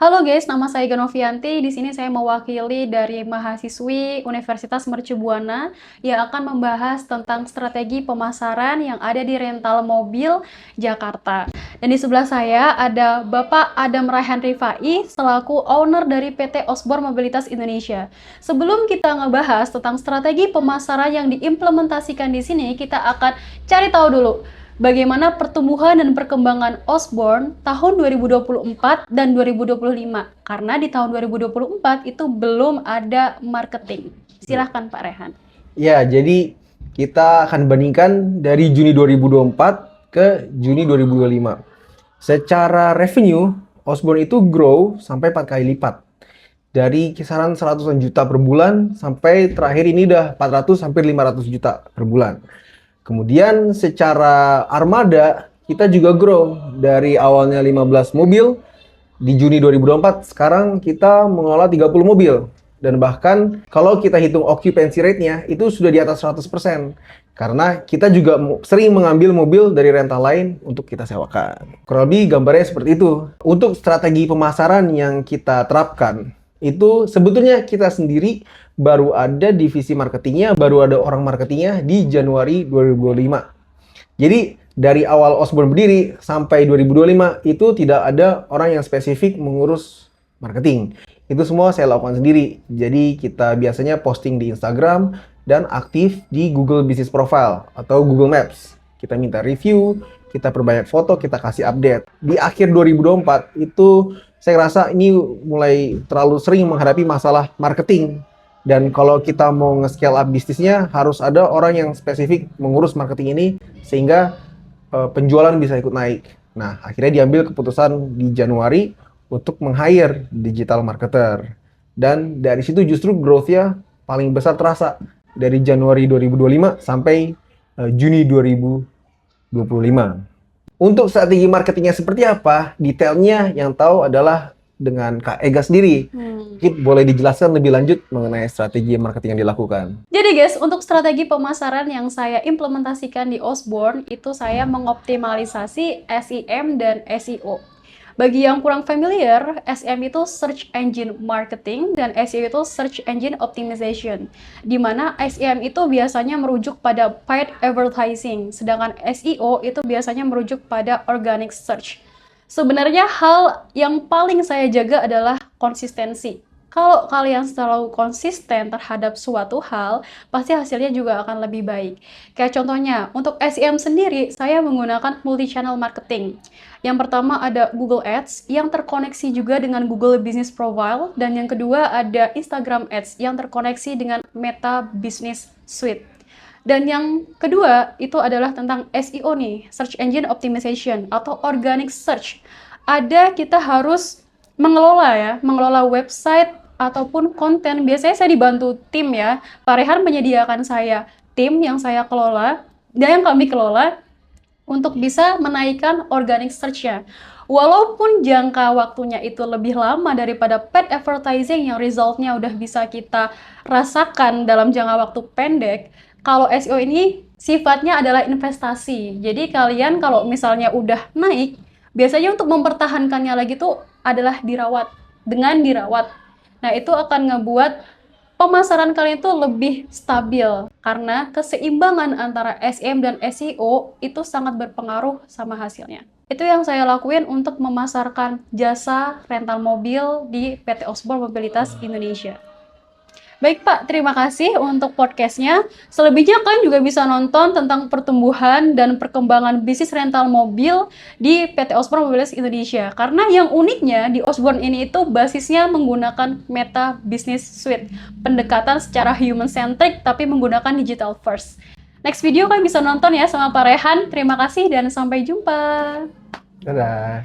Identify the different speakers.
Speaker 1: Halo guys, nama saya Genovianti. Di sini saya mewakili dari mahasiswi Universitas Mercu Buana yang akan membahas tentang strategi pemasaran yang ada di rental mobil Jakarta. Dan di sebelah saya ada Bapak Adam Raihan Rifai selaku owner dari PT Osborne Mobilitas Indonesia. Sebelum kita ngebahas tentang strategi pemasaran yang diimplementasikan di sini, kita akan cari tahu dulu bagaimana pertumbuhan dan perkembangan Osborne tahun 2024 dan 2025. Karena di tahun 2024 itu belum ada marketing. Silahkan Pak Rehan.
Speaker 2: Ya, jadi kita akan bandingkan dari Juni 2024 ke Juni 2025. Secara revenue, Osborne itu grow sampai 4 kali lipat. Dari kisaran 100-an juta per bulan sampai terakhir ini udah 400 sampai 500 juta per bulan. Kemudian secara armada kita juga grow dari awalnya 15 mobil di Juni 2024, sekarang kita mengelola 30 mobil. Dan bahkan kalau kita hitung occupancy rate-nya itu sudah di atas 100%. Karena kita juga sering mengambil mobil dari rental lain untuk kita sewakan. Kurang lebih gambarnya seperti itu. Untuk strategi pemasaran yang kita terapkan, itu sebetulnya kita sendiri baru ada divisi marketingnya, baru ada orang marketingnya di Januari 2025. Jadi dari awal Osborne berdiri sampai 2025 itu tidak ada orang yang spesifik mengurus marketing. Itu semua saya lakukan sendiri. Jadi kita biasanya posting di Instagram dan aktif di Google Business Profile atau Google Maps. Kita minta review, kita perbanyak foto, kita kasih update. Di akhir 2024 itu saya rasa ini mulai terlalu sering menghadapi masalah marketing. Dan kalau kita mau nge-scale up bisnisnya, harus ada orang yang spesifik mengurus marketing ini sehingga penjualan bisa ikut naik. Nah, akhirnya diambil keputusan di Januari untuk meng-hire digital marketer. Dan dari situ justru growth-nya paling besar terasa dari Januari 2025 sampai Juni 2025. Untuk strategi marketingnya seperti apa, detailnya yang tahu adalah dengan Kak Ega sendiri. Mungkin boleh dijelaskan lebih lanjut mengenai strategi marketing yang dilakukan.
Speaker 1: Jadi guys, untuk strategi pemasaran yang saya implementasikan di Osborne, itu saya mengoptimalisasi SEM dan SEO. Bagi yang kurang familiar, SEM itu Search Engine Marketing dan SEO itu Search Engine Optimization. Di mana SEM itu biasanya merujuk pada paid advertising, sedangkan SEO itu biasanya merujuk pada organic search. Sebenarnya hal yang paling saya jaga adalah konsistensi. Kalau kalian selalu konsisten terhadap suatu hal, pasti hasilnya juga akan lebih baik. Kayak contohnya, untuk SEM sendiri, saya menggunakan multi-channel marketing. Yang pertama ada Google Ads, yang terkoneksi juga dengan Google Business Profile, dan yang kedua ada Instagram Ads, yang terkoneksi dengan Meta Business Suite. Dan yang kedua itu adalah tentang SEO nih, Search Engine Optimization atau Organic Search. Kita harus mengelola website ataupun konten. Biasanya saya dibantu tim ya. Pak Rehan menyediakan saya tim yang saya kelola dan yang kami kelola untuk bisa menaikkan organic search-nya. Walaupun jangka waktunya itu lebih lama daripada paid advertising yang resultnya udah bisa kita rasakan dalam jangka waktu pendek, kalau SEO ini sifatnya adalah investasi. Jadi kalian kalau misalnya udah naik, biasanya untuk mempertahankannya lagi tuh adalah dirawat. Dengan dirawat. Nah, itu akan ngebuat pemasaran kalian itu lebih stabil. Karena keseimbangan antara SEM dan SEO itu sangat berpengaruh sama hasilnya. Itu yang saya lakuin untuk memasarkan jasa rental mobil di PT Osborne Mobilitas Indonesia. Baik Pak, terima kasih untuk podcastnya. Selebihnya kalian juga bisa nonton tentang pertumbuhan dan perkembangan bisnis rental mobil di PT Osborne Mobilitas Indonesia. Karena yang uniknya di Osborne ini itu basisnya menggunakan Meta Business Suite. Pendekatan secara human-centric tapi menggunakan digital first. Next video kalian bisa nonton ya sama Pak Rehan. Terima kasih dan sampai jumpa.
Speaker 2: Dadah.